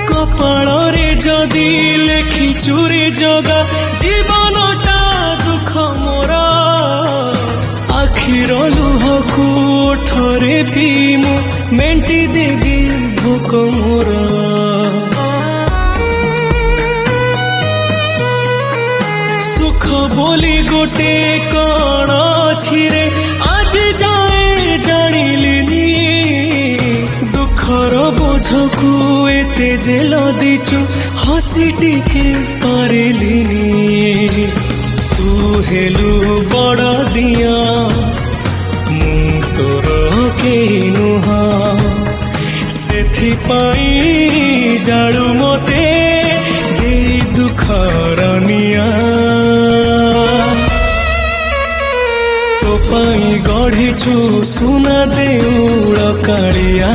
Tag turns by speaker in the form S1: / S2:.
S1: কপাଳରେ যদি লেখিଛୁ রে জগা জীবনটা দুঃখ মোর আখির লুহକୁ ওঠরে ପିମୁ ମେଣ୍ଟି ଦେବି ଭୋକ ମୋର ସୁଖ ବୋଲି ଗୋଟେ କଣ ଅଛି ରେ ଆଜି ଯାଏ ଜାଣିଲିନି ଦୁଃଖର ବୋଝକୁ ଏତେ ଯେ ଲଦିଛୁ ହସି ଟିକେ ପାରିଲିନି ତୁ ହେଲୁ ବଡ଼ ଦିଅ ମୁଁ ତୋର କେହି ନୁହଁ ସେଥିପାଇଁ ଜାଳୁ ମତେ ଦେଇ ଦୁଃଖର ନିଆଁ ତୋ ପାଇଁ ଗଢ଼ିଛୁ ସୁନା ଦେଉଳ କାଳିଆ।